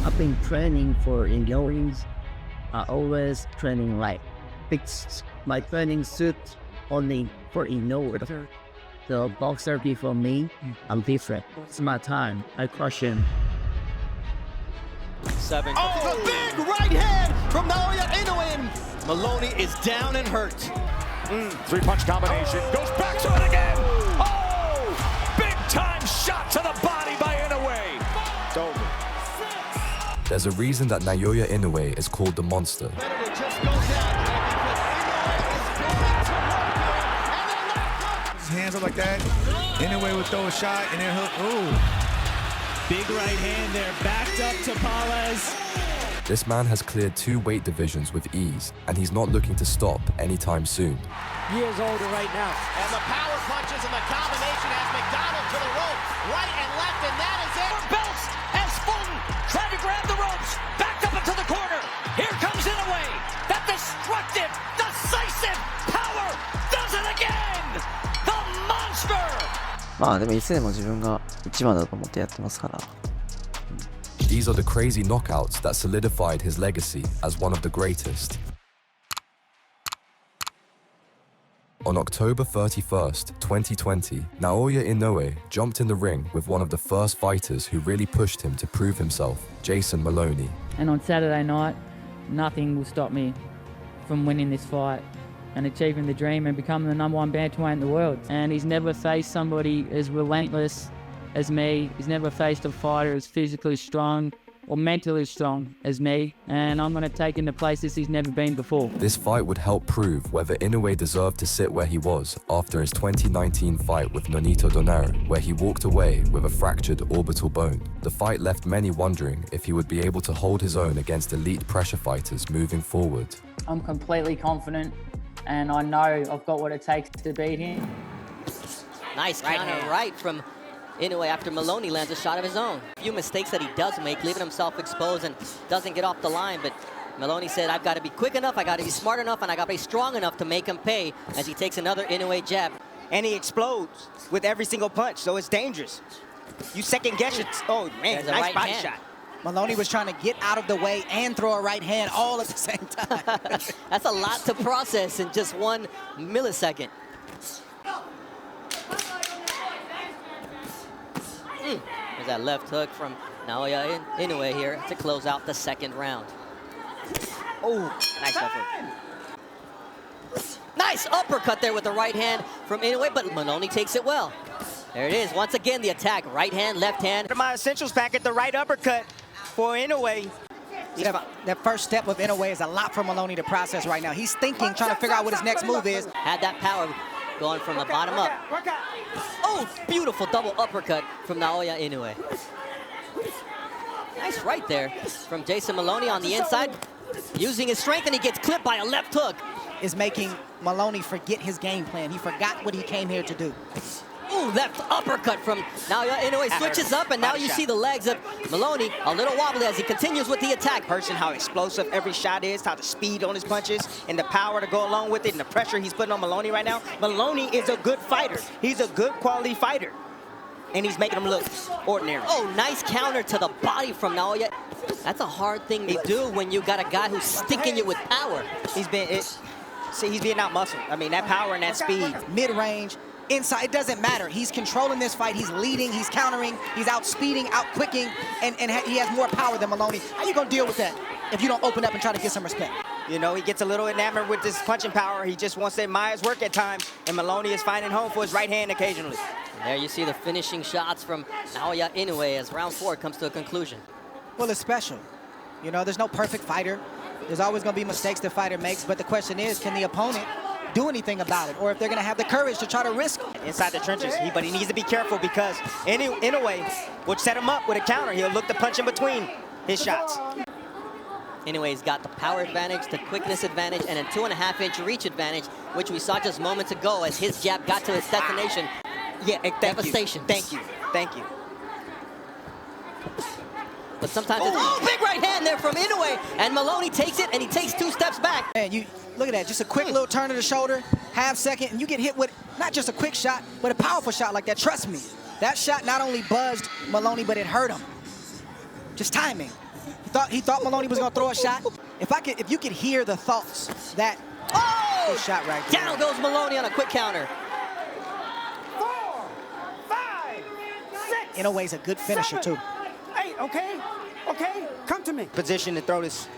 I've been training for Inoue. I always training like fixed my training suit only for Inoue. The boxer before me, I'm different. It's my time. I crush him. 7. Oh, a big right hand from Naoya Inoue. Maloney is down and hurt. Three-punch combination. Goes back to it again. Oh! Big-time shot to the body by Inoue. It's over. There's a reason that Naoya Inoue is called the monster. His hands up like that. Inoue would throw a shot and then hook. Ooh. Big right hand there, backed up to Pales. This man has cleared 2 weight divisions with ease, and he's not looking to stop anytime soon. Years older right now. And the power punches and the combination has McDonald to the rope, right and left, and that is it. For belts as Fulton trying to grab the ropes, backed up into the corner. Here comes Inoue. That destructive, decisive power does it again. The monster. まあでもいつでも自分が一番だと思ってやってますから。 These are the crazy knockouts that solidified his legacy as one of the greatest. On October 31st, 2020, Naoya Inoue jumped in the ring with one of the first fighters who really pushed him to prove himself, Jason Maloney. And on Saturday night, nothing will stop me from winning this fight and achieving the dream and becoming the #1 bantamweight in the world. And he's never faced somebody as relentless as me. He's never faced a fighter as physically strong or mentally strong as me. And I'm going to take him to places he's never been before. This fight would help prove whether Inoue deserved to sit where he was after his 2019 fight with Nonito Donaire, where he walked away with a fractured orbital bone. The fight left many wondering if he would be able to hold his own against elite pressure fighters moving forward. I'm completely confident and I know I've got what it takes to beat him. Nice counter right from Inoue after Maloney lands a shot of his own. A few mistakes that he does make, leaving himself exposed and doesn't get off the line, but Maloney said, I've got to be quick enough, I got to be smart enough, and I got to be strong enough to make him pay as he takes another Inoue jab. And he explodes with every single punch, so it's dangerous. You second guess it. Oh man, nice right body hand. shot. Maloney was trying to get out of the way and throw a right hand all at the same time. That's a lot to process in just 1 millisecond. There's that left hook from Naoya Inoue here to close out the 2nd round. Oh, nice left hook. Nice uppercut there with the right hand from Inoue, but Maloney takes it well. There it is, once again the attack, right hand, left hand. My essentials packet, the right uppercut for Inoue. That first step of Inoue is a lot for Maloney to process right now. He's thinking, trying to figure out what his next move is. Had that power going from the bottom up. Oh, beautiful double uppercut from Naoya Inoue. Nice right there from Jason Maloney on the inside. Using his strength, and he gets clipped by a left hook. Is making Maloney forget his game plan. He forgot what he came here to do. Ooh, left uppercut from Naoya Inoue. Switches up, and now you see the legs of Maloney a little wobbly as he continues with the attack. Person, how explosive every shot is, how the speed on his punches, and the power to go along with it, and the pressure he's putting on Maloney right now. Maloney is a good fighter. He's a good quality fighter. And he's making him look ordinary. Oh, nice counter to the body from Naoya. That's a hard thing to do when you got a guy who's sticking you with power. He's being out muscled. I mean, that power and that speed. Mid-range, inside, it doesn't matter. He's controlling this fight. He's leading, he's countering, he's outspeeding, outquicking, and he has more power than Maloney. How you gonna deal with that if you don't open up and try to get some respect? You know, he gets a little enamored with this punching power. He just wants to admire his work at times, and Maloney is finding home for his right hand occasionally. And there you see the finishing shots from Naoya Inoue as round 4 comes to a conclusion. Well, it's special. You know, there's no perfect fighter. There's always going to be mistakes the fighter makes, but the question is, can the opponent do anything about it, or if they're going to have the courage to try to risk it? Inside the trenches, but he needs to be careful because Inoue would set him up with a counter. He'll look to punch in between his shots. Inoue got the power advantage, the quickness advantage, and a 2.5-inch reach advantage, which we saw just moments ago as his jab got to its destination. Yeah, devastation. Thank you. But sometimes it's, big right hand there from Inoue, and Maloney takes it, and he takes 2 steps back. Man, you look at that, just a quick little turn of the shoulder, half second, and you get hit with not just a quick shot, but a powerful shot like that. Trust me, that shot not only buzzed Maloney, but it hurt him. just timing. He thought Maloney was gonna throw a shot. If you could hear the thoughts that good shot right there. Down goes Maloney on a quick counter. 4, 5, 6. Inoue's a good finisher 7, too. 8. Okay, come to me. Position to throw this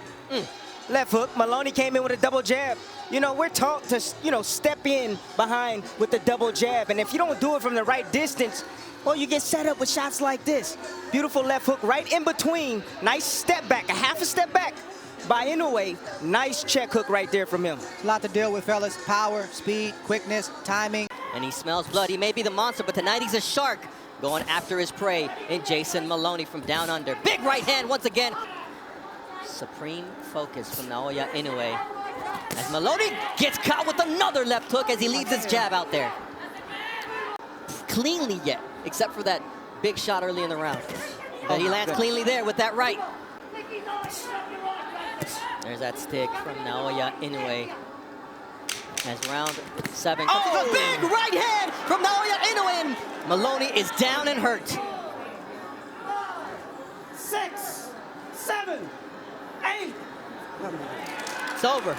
left hook. Maloney came in with a double jab. You know, we're taught to, step in behind with the double jab. And if you don't do it from the right distance, well, you get set up with shots like this. Beautiful left hook right in between. Nice step back, a half a step back by Inoue. Nice check hook right there from him. A lot to deal with, fellas. Power, speed, quickness, timing. And he smells blood. He may be the monster, but tonight he's a shark going after his prey in Jason Maloney from down under. Big right hand once again. Supreme focus from Naoya Inoue. As Maloney gets caught with another left hook as he leaves his jab out there. Cleanly yet, except for that big shot early in the round. But he lands cleanly there with that right. There's that stick from Naoya Inoue. As round 7 comes a big right hand from Naoya Inoue, and Maloney is down and hurt. 6, 7, 8. It's over.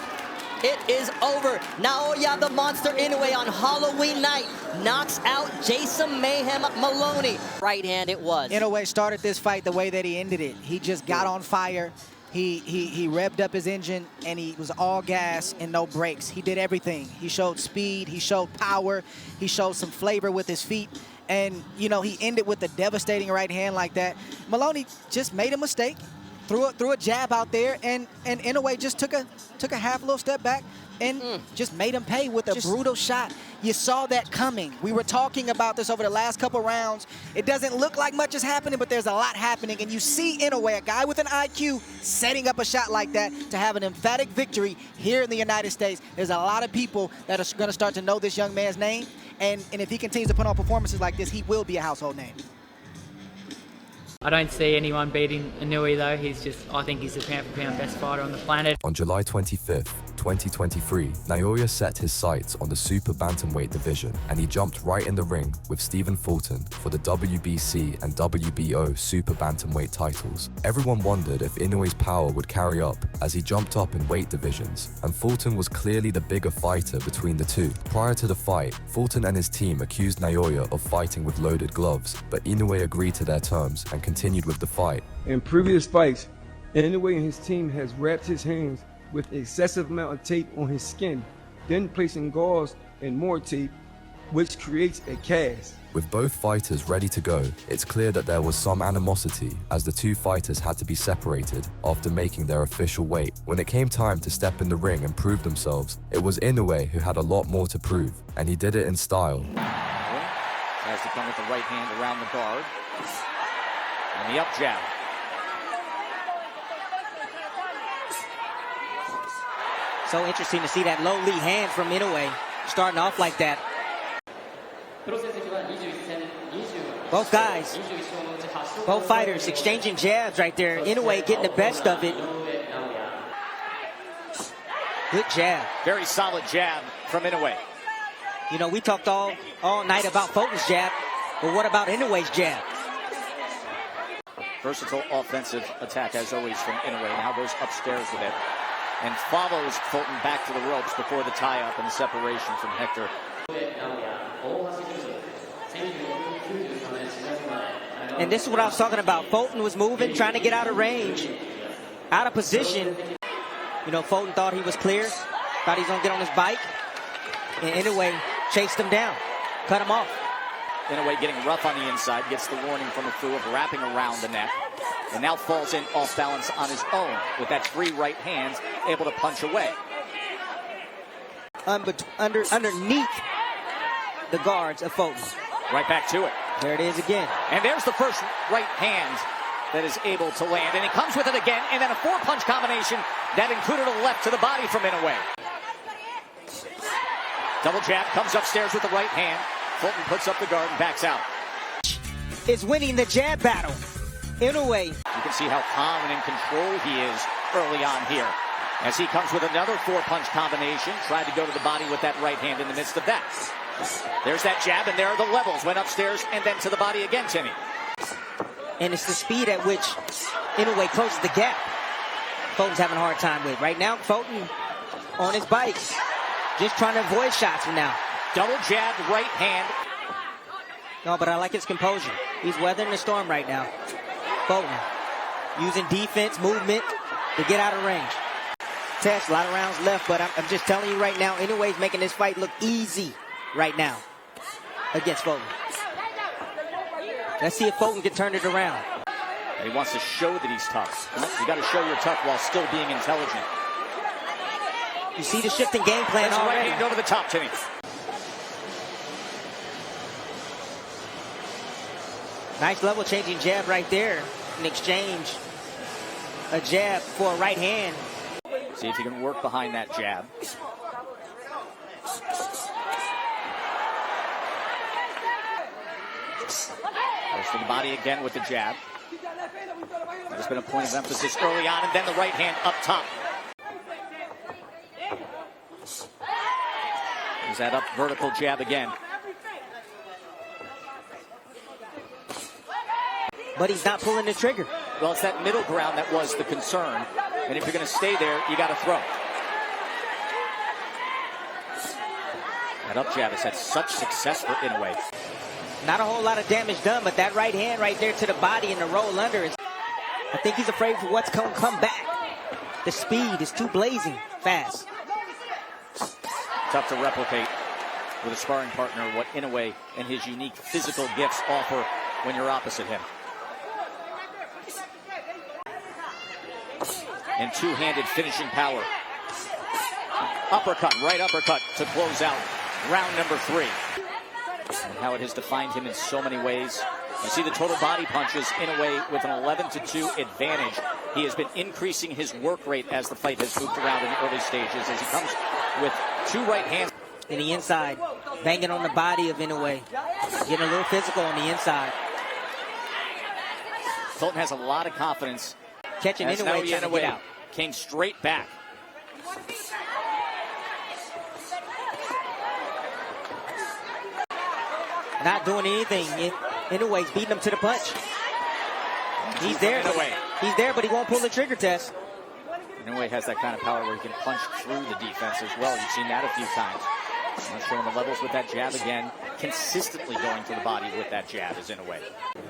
It is over. Naoya the Monster Inoue on Halloween night knocks out Jason Mayhem Maloney. Right hand it was. Inoue started this fight the way that he ended it. He just got on fire. He revved up his engine, and he was all gas and no brakes. He did everything. He showed speed, he showed power, he showed some flavor with his feet, and he ended with a devastating right hand like that. Maloney just made a mistake, threw a jab out there, and Inoue just took a half little step back and just made him pay with a brutal shot. You saw that coming. We were talking about this over the last couple rounds. It doesn't look like much is happening, but there's a lot happening. And you see Inoue, a guy with an IQ, setting up a shot like that to have an emphatic victory here in the United States. There's a lot of people that are going to start to know this young man's name. And if he continues to put on performances like this, he will be a household name. I don't see anyone beating Inoue though. I think he's the pound-for-pound best fighter on the planet. On July 25th, 2023, Naoya set his sights on the super bantamweight division, and he jumped right in the ring with Stephen Fulton for the WBC and WBO super bantamweight titles. Everyone wondered if Inoue's power would carry up as he jumped up in weight divisions, and Fulton was clearly the bigger fighter between the two. Prior to the fight, Fulton and his team accused Naoya of fighting with loaded gloves, but Inoue agreed to their terms and continued with the fight. In previous fights, Inoue and his team has wrapped his hands with excessive amount of tape on his skin, then placing gauze and more tape, which creates a cast. With both fighters ready to go, it's clear that there was some animosity as the two fighters had to be separated after making their official weight. When it came time to step in the ring and prove themselves, it was Inoue who had a lot more to prove, and he did it in style. Tries to come with the right hand around the guard. And the up jab. So interesting to see that low lead hand from Inoue starting off like that. Both guys, both fighters exchanging jabs right there. Inoue getting the best of it. Good jab. Very solid jab from Inoue. We talked all night about Fulton's jab, but what about Inoue's jab? Versatile offensive attack as always from Inoue. Now goes upstairs with it and follows Fulton back to the ropes before the tie-up and the separation from Hector. And this is what I was talking about. Fulton was moving, trying to get out of range, out of position. Fulton thought he was clear, thought he was going to get on his bike, and Inoue chased him down, cut him off. Inoue getting rough on the inside, gets the warning from Fu of wrapping around the neck, and now falls in off balance on his own with that free right hand, able to punch away. Underneath the guards of Fulton. Right back to it. There it is again. And there's the first right hand that is able to land, and he comes with it again, and then a 4-punch combination that included a left to the body from Inoue. Double jab, comes upstairs with the right hand. Fulton puts up the guard and backs out. Is winning the jab battle. Inoue. You can see how calm and in control he is early on here. As he comes with another 4-punch combination. Tried to go to the body with that right hand in the midst of that. There's that jab, and there are the levels. Went upstairs and then to the body again, Timmy. And it's the speed at which Inoue closes the gap. Fulton's having a hard time with. Right now, Fulton on his bike. Just trying to avoid shots for now. Double jab, right hand. No, but I like his composure. He's weathering the storm right now. Fulton using defense, movement to get out of range. Tess, a lot of rounds left, but I'm just telling you right now, Inoue's making this fight look easy right now against Fulton. Let's see if Fulton can turn it around. He wants to show that he's tough. You got to show you're tough while still being intelligent. You see the shifting game plan already. Right hand over the top, Timmy. Nice level changing jab right there in exchange. A jab for a right hand. See if you can work behind that jab. Goes to the body again with the jab. There's been a point of emphasis early on, and then the right hand up top. There's that up vertical jab again. But he's not pulling the trigger. Well, it's that middle ground that was the concern. And if you're going to stay there, you got to throw. That up jab has had such success for Inoue. Not a whole lot of damage done, but that right hand right there to the body and the roll under is... I think he's afraid for what's going to come back. The speed is too blazing fast. Tough to replicate with a sparring partner what Inoue and his unique physical gifts offer when you're opposite him. And two-handed finishing power. Uppercut, right uppercut to close out round number 3. And how it has defined him in so many ways. You see the total body punches Inoue with an 11-2 advantage. He has been increasing his work rate as the fight has moved around in the early stages as he comes with 2 right hands. In the inside, banging on the body of Inoue. Getting a little physical on the inside. Fulton has a lot of confidence. Catching Inoue, trying to get out. Came straight back. Not doing anything. Inoue's beating him to the punch. He's there. He's there, but he won't pull the trigger, Tess. Inoue has that kind of power where he can punch through the defense as well. You've seen that a few times. Not showing the levels with that jab again. Consistently going to the body with that jab is Inoue.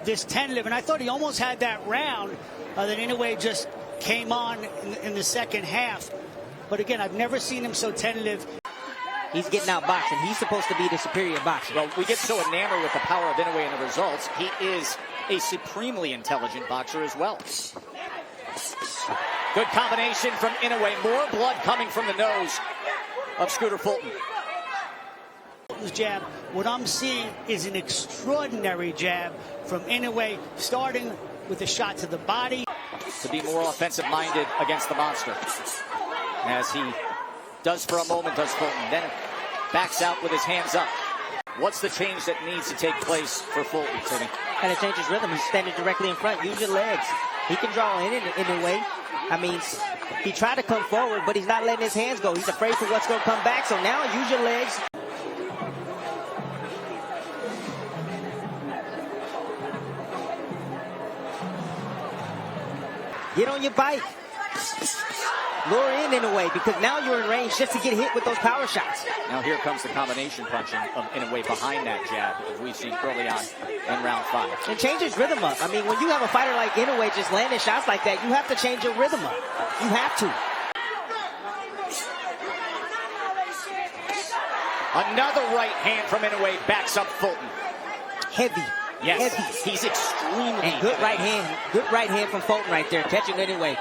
This tentative, and I thought he almost had that round that Inoue just came on in the second half. But again, I've never seen him so tentative. He's getting out boxing. He's supposed to be the superior boxer. Well, we get so enamored with the power of Inoue and the results. He is a supremely intelligent boxer as well. Good combination from Inoue. More blood coming from the nose of Scooter Fulton. Jab. What I'm seeing is an extraordinary jab from Inoue, starting with a shot to the body. To be more offensive-minded against the monster. As he does for a moment, does Fulton. Then backs out with his hands up. What's the change that needs to take place for Fulton, Timmy? Got to change his rhythm. He's standing directly in front. Use your legs. He can draw in a way. I mean, he tried to come forward, but he's not letting his hands go. He's afraid for what's going to come back. So now use your legs. Get on your bike. Lure in a way, because now you're in range just to get hit with those power shots. Now here comes the combination punching of Inoue behind that jab, as we've seen early on in round 5. And change his rhythm up. I mean, when you have a fighter like Inoue just landing shots like that, you have to change your rhythm up. You have to. Another right hand from Inoue backs up Fulton. Heavy. Yes, heavy. He's extremely and good right hand. Good right hand from Fulton right there, catching Inoue.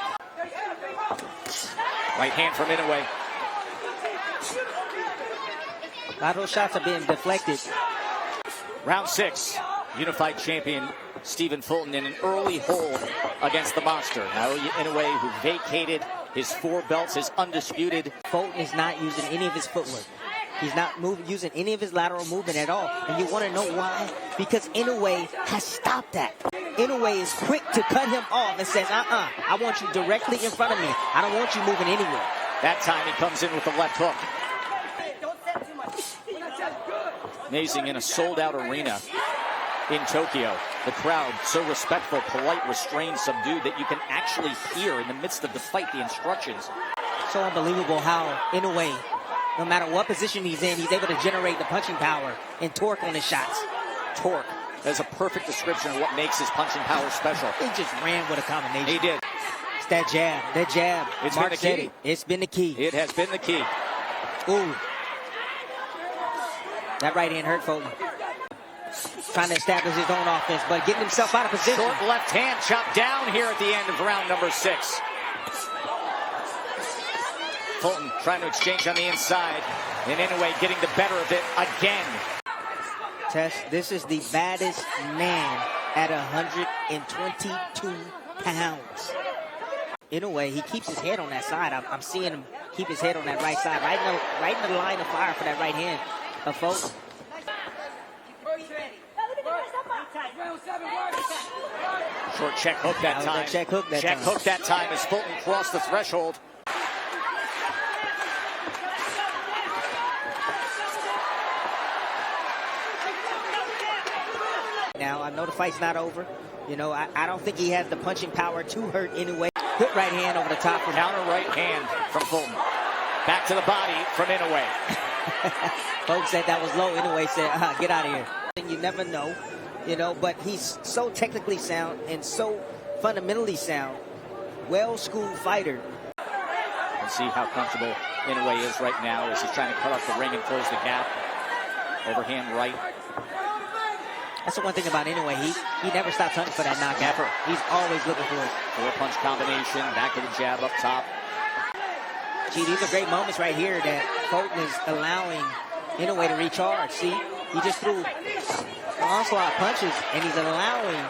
Right hand from Inoue. A lot of those shots are being deflected. Round 6. Unified champion Stephen Fulton in an early hold against the monster. Naoya Inoue, who vacated his 4 belts, is undisputed. Fulton is not using any of his footwork. He's not using any of his lateral movement at all. And you want to know why? Because Inoue has stopped that. Inoue is quick to cut him off and says, I want you directly in front of me. I don't want you moving anywhere. That time he comes in with the left hook. Amazing, in a sold-out arena in Tokyo. The crowd so respectful, polite, restrained, subdued that you can actually hear in the midst of the fight the instructions. So unbelievable how Inoue, no matter what position he's in, he's able to generate the punching power and torque on his shots. Torque. That's a perfect description of what makes his punching power special. He just ran with a combination. He did. It's that jab. That jab. It's Mark been the said key. it. It's been the key. It has been the key. Ooh. That right hand hurt Fulton. Trying to establish his own offense, but getting himself out of position. Short left hand chopped down here at the end of round number 6. Fulton trying to exchange on the inside. And Inoue getting the better of it again. Tess, this is the baddest man at 122 pounds. Inoue, he keeps his head on that side. I'm seeing him keep his head on that right side, right in the line of fire for that right hand of Fulton. Short check hook that time. Check hook that time as Fulton crossed the threshold. Now, I know the fight's not over. You know, I don't think he has the punching power to hurt Inoue. Good right hand over the top. Counter right hand from Fulton. Back to the body from Inoue. Folks said that was low. Inoue said, get out of here. You never know, you know, but he's so technically sound and so fundamentally sound. Well-schooled fighter. And see how comfortable Inoue is right now as he's trying to cut off the ring and close the gap. Overhand right. That's the one thing about Inoue. He never stops hunting for that knockout. Never. He's always looking for it. 4-punch combination, back to the jab up top. Gee, these are great moments right here that Fulton is allowing Inoue to recharge. See, he just threw onslaught punches, and he's allowing.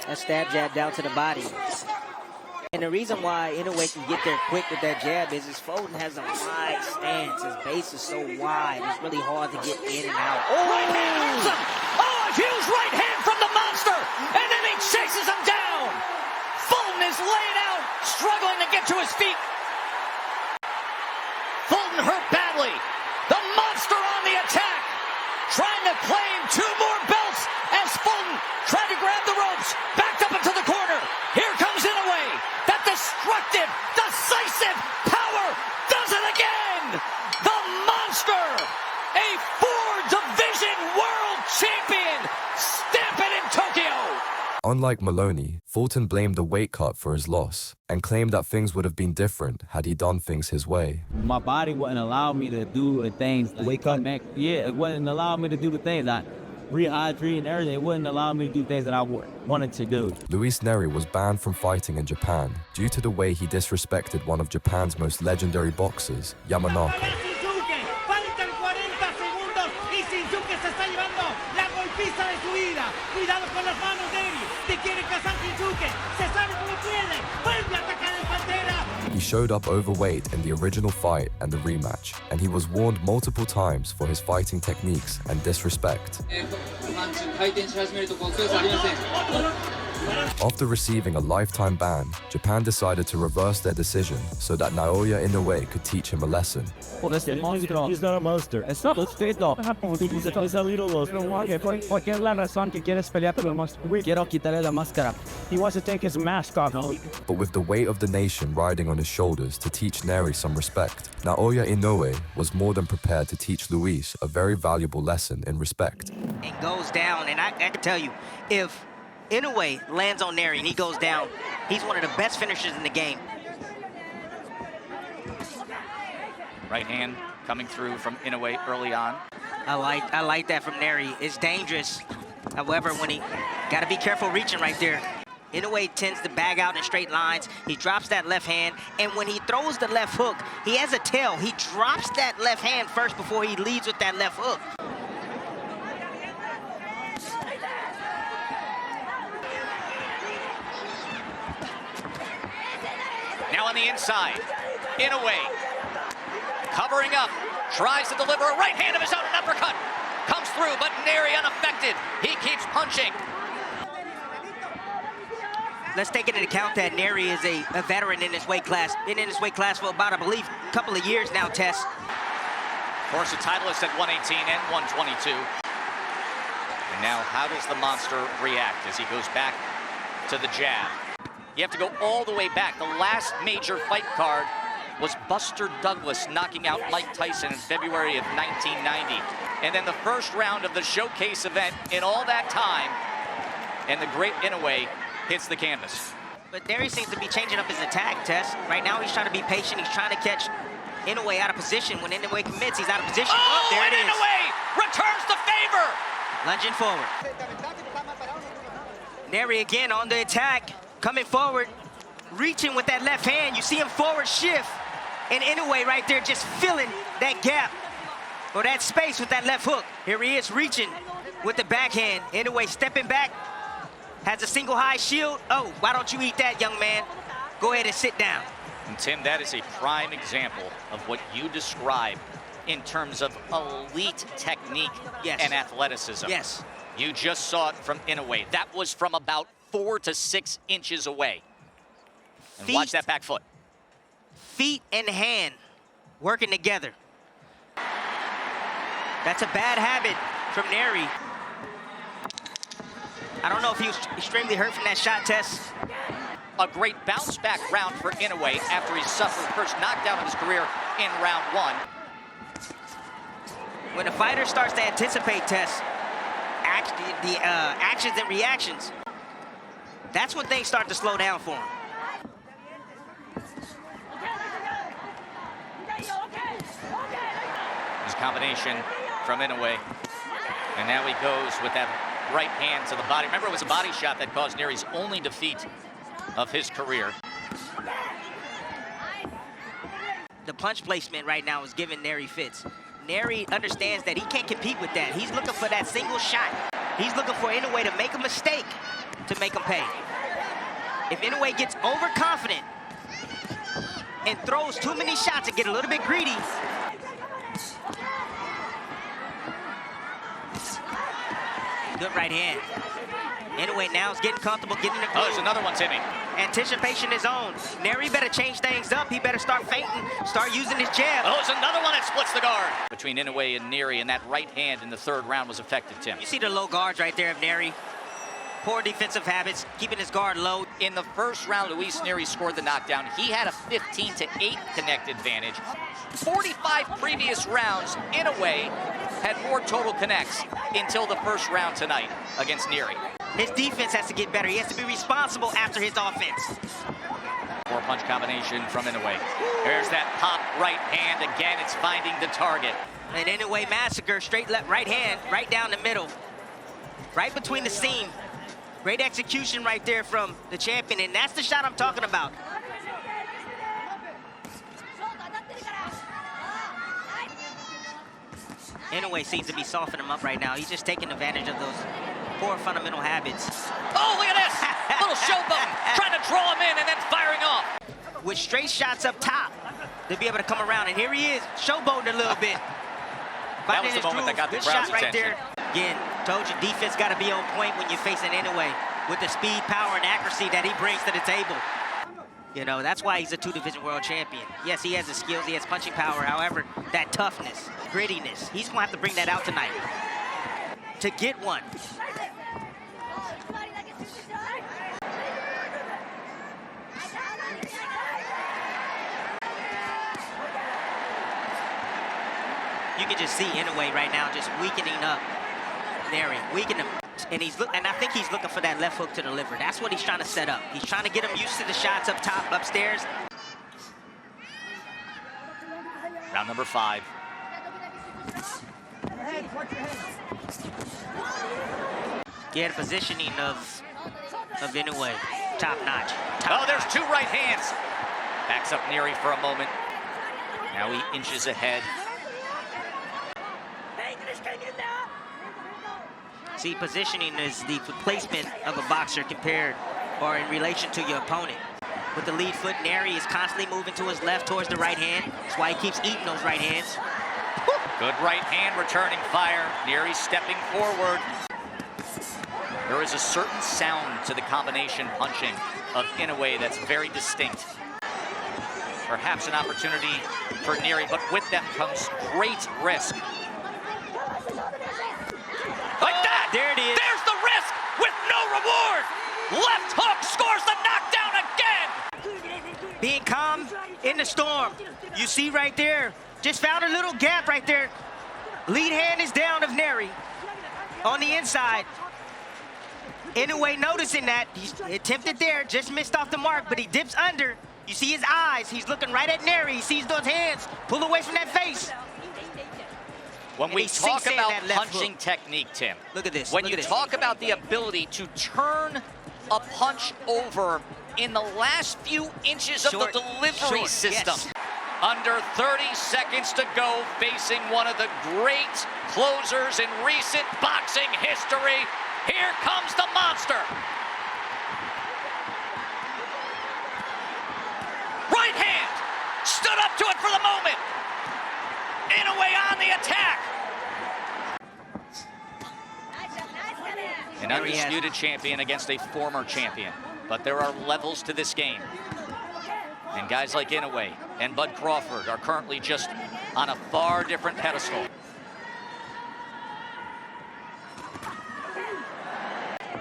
A stab jab down to the body. And the reason why Inoue can get there quick with that jab is his Fulton has a wide stance. His base is so wide. It's really hard to get in and out. Oh, right hand hurts him. Oh, a huge right hand from the monster. And then he chases him down. Fulton is laid out, struggling to get to his feet. Fulton hurt badly. The monster on the attack. Trying to claim 2 more belts as Fulton tried to grab the ropes. Backed up into the corner. Here comes Inoue. That destructive, decisive power does it again. The monster, a 4-division world champion, stamping in Tokyo. Unlike Maloney, Fulton blamed the weight cut for his loss and claimed that things would have been different had he done things his way. My body wouldn't allow me to do the things, the weight cut back. Yeah, it wouldn't allow me to do the things I rehydrate and everything. It wouldn't allow me to do things that I wanted to do. Luis Neri was banned from fighting in Japan due to the way he disrespected one of Japan's most legendary boxers, Yamanaka. He showed up overweight in the original fight and the rematch, and he was warned multiple times for his fighting techniques and disrespect. After receiving a lifetime ban, Japan decided to reverse their decision so that Naoya Inoue could teach him a lesson. He's not a monster. It's not a state dog. He's a little monster. He wants to take his mask off. But with the weight of the nation riding on his shoulders to teach Neri some respect, Naoya Inoue was more than prepared to teach Luis a very valuable lesson in respect. And goes down, and I can tell you, if Inoue lands on Neri and he goes down, he's one of the best finishers in the game. Right hand coming through from Inoue early on. I like that from Neri. It's dangerous. However, when he got to be careful reaching right there. Inoue tends to bag out in straight lines. He drops that left hand, and when he throws the left hook, he has a tail. He drops that left hand first before he leads with that left hook. Now on the inside, Inoue covering up, tries to deliver a right hand of his own, an uppercut. Comes through, but Neri unaffected. He keeps punching. Let's take into account that Neri is a veteran in this weight class. Been in this weight class for about, I believe, a couple of years now, Tess. course, the titleist at 118 and 122. And now, how does the monster react as he goes back to the jab? You have to go all the way back. The last major fight card was Buster Douglas knocking out Mike Tyson in February of 1990. And then the first round of the showcase event in all that time, and the great Inoue hits the canvas. But Neri seems to be changing up his attack, Tess. Right now, he's trying to be patient. He's trying to catch Inoue out of position. When Inoue commits, he's out of position. Oh, there it is. Inoue returns the favor. Lunging forward. Neri again on the attack, coming forward, reaching with that left hand. You see him forward shift, and Inoue right there just filling that gap or that space with that left hook. Here he is reaching with the backhand. Inoue stepping back, has a single high shield. Oh, why don't you eat that, young man? Go ahead and sit down. And Tim, that is a prime example of what you describe in terms of elite technique and athleticism. Yes. You just saw it from Inoue. That was from about 4 to 6 inches away. And watch that back foot. Feet and hand working together. That's a bad habit from Neri. I don't know if he was extremely hurt from that shot, Tess. A great bounce back round for Inoue after he suffered the first knockdown of his career in round 1. When a fighter starts to anticipate, Tess, the actions and reactions, that's when things start to slow down for him. His combination from Inoue. And now he goes with that right hand to the body. Remember, it was a body shot that caused Neri's only defeat of his career. The punch placement right now is giving Neri fits. Neri understands that he can't compete with that. He's looking for that single shot. He's looking for Inoue to make a mistake to make him pay. If Inoue gets overconfident and throws too many shots and get a little bit greedy, good right hand. Inoue now is getting comfortable, getting the groove. Oh, there's another one, Timmy. Anticipation is on. Neri better change things up. He better start feinting, start using his jab. Oh, there's another one that splits the guard. Between Inoue and Neri, and that right hand in the third round was effective, Tim. You see the low guards right there of Neri. Poor defensive habits, keeping his guard low. In the first round, Luis Neri scored the knockdown. He had a 15-8 connect advantage. 45 previous rounds, Inoue had more total connects until the first round tonight against Neri. His defense has to get better. He has to be responsible after his offense. 4-punch combination from Inoue. There's that pop right hand. Again, it's finding the target. And Inoue massacre, straight left, right hand, right down the middle. Right between the seam. Great execution right there from the champion, and that's the shot I'm talking about. Inoue seems to be softening him up right now. He's just taking advantage of those poor fundamental habits. Oh, look at this! Little showboat, trying to draw him in and then firing off. With straight shots up top, to be able to come around, and here he is, showboating a little bit. That was the moment that got the crowd's attention. Again, told you, defense got to be on point when you're facing Inoue with the speed, power, and accuracy that he brings to the table. You know, that's why he's a 2-division world champion. Yes, he has the skills, he has punching power. However, that toughness, grittiness, he's going to have to bring that out tonight to get one. You can just see Inoue right now just weakening up Neri, weakening him. And I think he's looking for that left hook to deliver. That's what he's trying to set up. He's trying to get him used to the shots up top, upstairs. Round number 5. Yeah, the positioning of Inoue, top notch. There's 2 right hands. Backs up Neri for a moment. Now he inches ahead. See, positioning is the placement of a boxer compared or in relation to your opponent. With the lead foot, Neri is constantly moving to his left towards the right hand. That's why he keeps eating those right hands. Good right hand returning fire. Neri stepping forward. There is a certain sound to the combination punching of Inoue that's very distinct. Perhaps an opportunity for Neri, but with them comes great risk. Like that! There it is. There's the risk with no reward! Left hook scores the knockdown again! Being calm in the storm. You see right there, just found a little gap right there. Lead hand is down of Neri on the inside. Inoue noticing that. He's attempted there, just missed off the mark, but he dips under. You see his eyes. He's looking right at Neri. He sees those hands. Pull away from that face. When And we he talk sinks in about that left punching hook. technique, Tim. Look at this. When look you at this. talk about the ability to turn a punch over in the last few inches of the delivery system. Yes. Under 30 seconds to go, facing one of the great closers in recent boxing history. Here comes the monster. Right hand, stood up to it for the moment. Inoue on the attack. An undisputed champion against a former champion. But there are levels to this game. And guys like Inoue and Bud Crawford are currently just on a far different pedestal.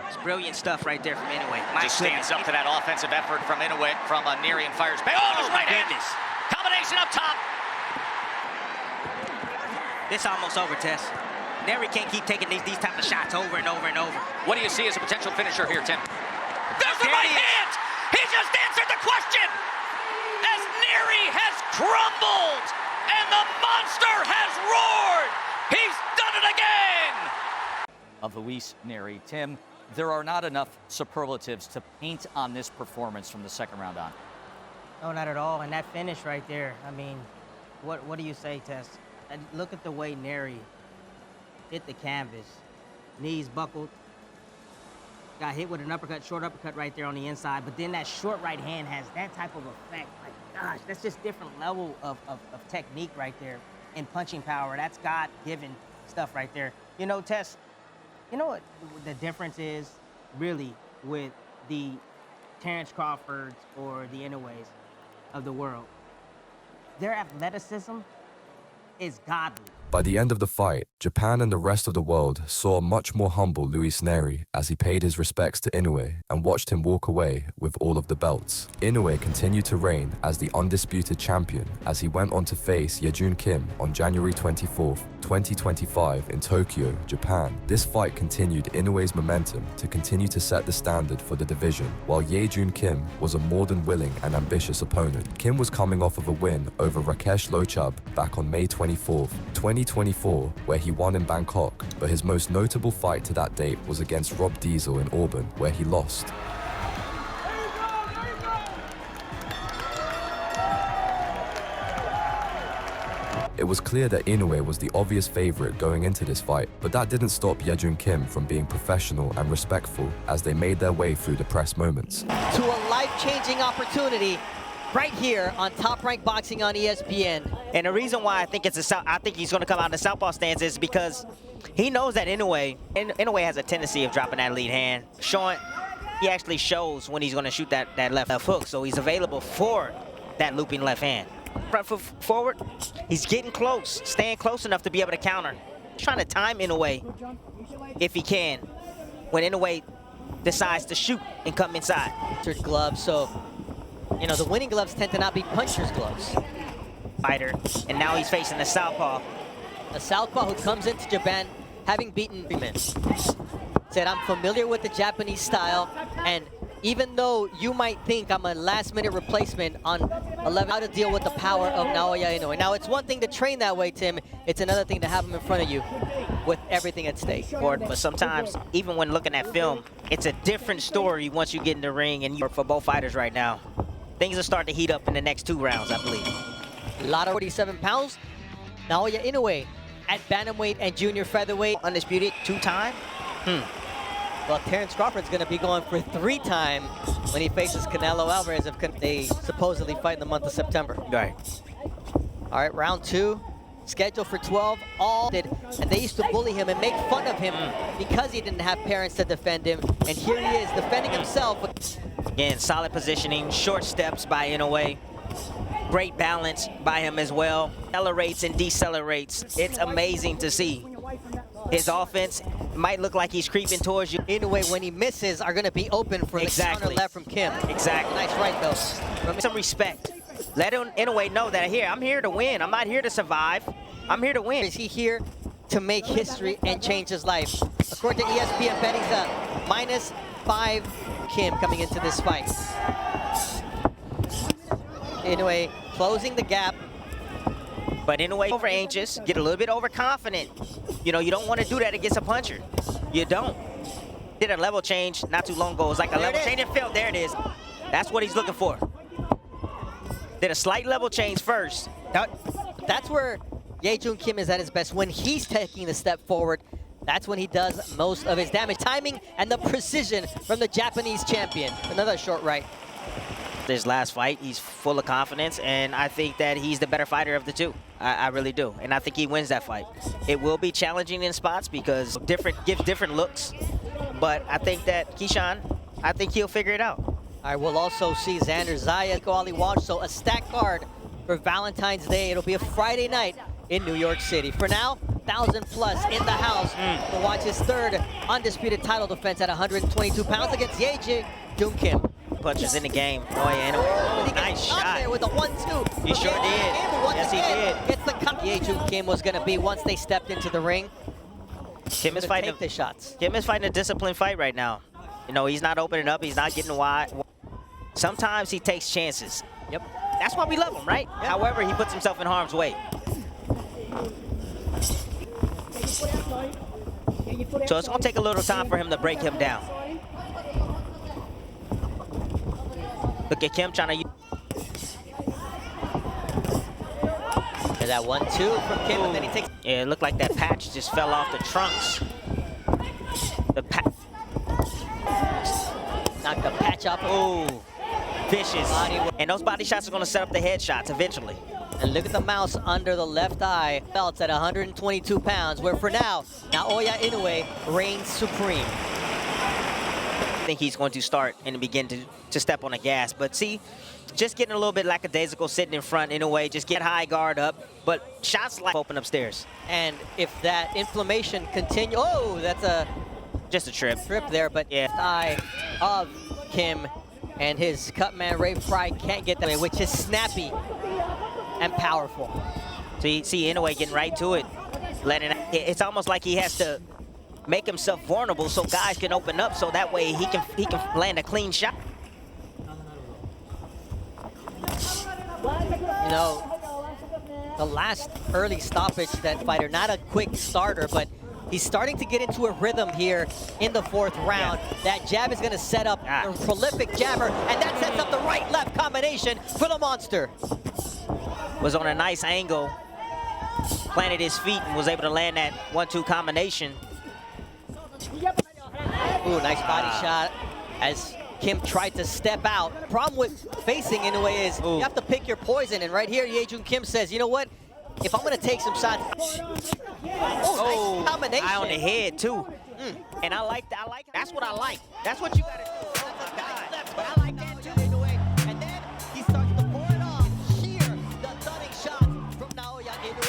It's brilliant stuff right there from Inoue. Just stands up to that offensive effort from Inoue, from Neri, and fires back. Oh, his right hand. Combination up top. This almost over, Tess. Neri can't keep taking these type of shots over and over and over. What do you see as a potential finisher here, Tim? There's the right hand! He just answered the question! As Neri has crumbled and the monster has roared! He's done it again! Of Luis Neri, Tim, there are not enough superlatives to paint on this performance from the second round on. No, not at all. And that finish right there, I mean, what do you say, Tess? And look at the way Neri hit the canvas. Knees buckled. Got hit with an uppercut, short uppercut right there on the inside. But then that short right hand has that type of effect. Like, gosh, that's just different level of technique right there and punching power. That's God-given stuff right there. You know, Tess, you know what the difference is, really, with the Terrence Crawfords or the Inoues of the world? Their athleticism is godly. By the end of the fight, Japan and the rest of the world saw a much more humble Luis Neri as he paid his respects to Inoue and watched him walk away with all of the belts. Inoue continued to reign as the undisputed champion as he went on to face Yejun Kim on January 24th, 2025 in Tokyo, Japan. This fight continued Inoue's momentum to continue to set the standard for the division, while Yejun Kim was a more than willing and ambitious opponent. Kim was coming off of a win over Rakesh Lochab back on May 24th, 2024, where he won in Bangkok, but his most notable fight to that date was against Rob Diesel in Auburn, where he lost. It was clear that Inoue was the obvious favorite going into this fight, but that didn't stop Yejun Kim from being professional and respectful as they made their way through the press moments. To a life-changing opportunity right here on Top Rank Boxing on ESPN. And the reason why I think he's going to come out in the southpaw stance is because he knows that Inoue has a tendency of dropping that lead hand. He actually shows when he's going to shoot that left hook, so he's available for that looping left hand. Front foot forward, he's getting close, staying close enough to be able to counter. He's trying to time Inoue if he can, when Inoue decides to shoot and come inside. Gloves, so, you know, the winning gloves tend to not be puncher's gloves. Fighter, and now he's facing the southpaw. A southpaw who comes into Japan having beaten men. Said, I'm familiar with the Japanese style, and even though you might think I'm a last-minute replacement on 11, how to deal with the power of Naoya Inoue. Now, it's one thing to train that way, Tim. It's another thing to have him in front of you with everything at stake. But sometimes, even when looking at film, it's a different story once you get in the ring, and for both fighters right now. Things will start to heat up in the next 2 rounds, I believe. A lot of 47 pounds. Naoya Inoue at bantamweight and junior featherweight. Undisputed 2-time. Well, Terrence Crawford's going to be going for 3-time when he faces Canelo Alvarez if they supposedly fight in the month of September. Right. All right, round 2, scheduled for 12. And they used to bully him and make fun of him because he didn't have parents to defend him. And here he is defending himself. Again, solid positioning, short steps by Inoue. Great balance by him as well. Accelerates and decelerates. It's amazing to see. His offense might look like he's creeping towards you. Inoue, when he misses, are going to be open for the counter left from Kim. Exactly. Nice right, though. Some respect. Let Inoue know that I'm here to win. I'm not here to survive. I'm here to win. Is he here to make history and change his life? According to ESPN betting's -5 Kim coming into this fight. Inoue closing the gap. But Inoue over anxious, get a little bit overconfident. You know, you don't want to do that against a puncher. You don't. Did a level change not too long ago. It was like a level change and failed. There it is. That's what he's looking for. Did a slight level change first. That's where Jae-Jung Kim is at his best. When he's taking the step forward, that's when he does most of his damage. Timing and the precision from the Japanese champion. Another short right. His last fight, he's full of confidence, and I think that he's the better fighter of the two. I really do, and I think he wins that fight. It will be challenging in spots because gives different looks, but I think that Keyshawn, I think he'll figure it out. All right, we'll also see Xander Zaya, Ali Walsh, so a stacked card for Valentine's Day. It'll be a Friday night in New York City. For now, 1,000 plus in the house to watch his third undisputed title defense at 122 pounds against Jae-Jung Kim. Punches in the game. Inoue. Nice shot. There with a 1-2. He sure did. Yes, he did. Gets the cut. Jae-Jung Kim was going to be once they stepped into the ring. Kim is fighting the shots. Kim is fighting a disciplined fight right now. You know, he's not opening up. He's not getting wide. Sometimes he takes chances. Yep. That's why we love him, right? Yep. However, he puts himself in harm's way. So it's going to take a little time for him to break him down. Look at Kim trying to... There's that 1-2 from Kim, and then he takes... Yeah, it looked like that patch just fell off the trunks. The patch... Knocked the patch off. Ooh. Vicious. And those body shots are going to set up the headshots eventually. And look at the mouse under the left eye. Belts at 122 pounds, where for now, Naoya Inoue reigns supreme. I think he's going to start and begin to step on the gas. But see, just getting a little bit lackadaisical, sitting in front in a way, just get high guard up. But shots like open upstairs. And if that inflammation continues, oh, that's just a trip. Trip there, but yeah. Eye of Kim and his cut man Ray Fry can't get that way, which is snappy and powerful. So you see Inoue getting right to it. It's almost like he has to make himself vulnerable so guys can open up, so that way he can land a clean shot. You know, the last early stoppage, that fighter, not a quick starter, but he's starting to get into a rhythm here in the fourth round. Yeah. That jab is going to set up a prolific jabber, and that sets up the right-left combination for the monster. Was on a nice angle, planted his feet, and was able to land that 1-2 combination. Ooh, nice body shot as Kim tried to step out. Problem with facing Inoue is you have to pick your poison, and right here, Jae-Jung Kim says, you know what? If I'm going to take some shots... nice combination. Eye on the head, too. And I like that. That's what I like. That's what you got to do. But I like that, too, Inoue. And then he starts to pour it on. Here, the stunning shot from Naoya Inoue.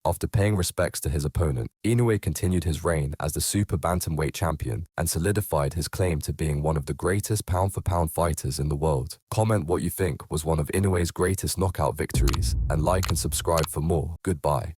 After paying respects to his opponent, Inoue continued his reign as the super bantamweight champion and solidified his claim to being one of the greatest pound-for-pound fighters in the world. Comment what you think was one of Inoue's greatest knockout victories, and like and subscribe for more. Goodbye.